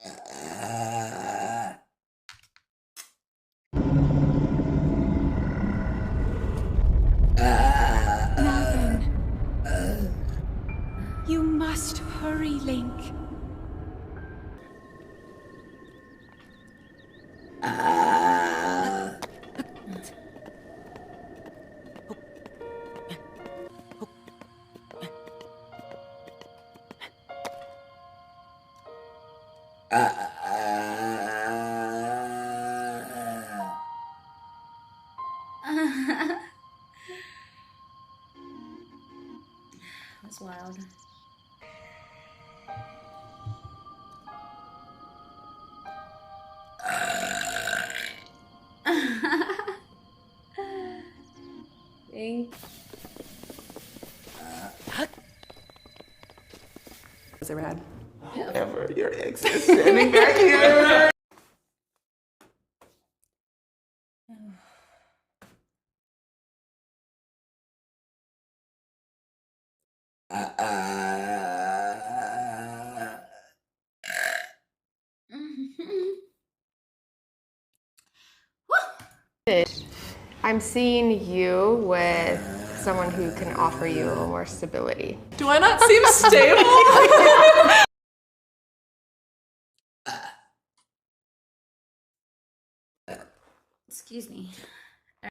Now then, you must hurry, Link. That's wild. Was it rad? Whoever your ex is standing back here. I'm seeing you with someone who can offer you a little more stability. Do I not seem stable? Excuse me.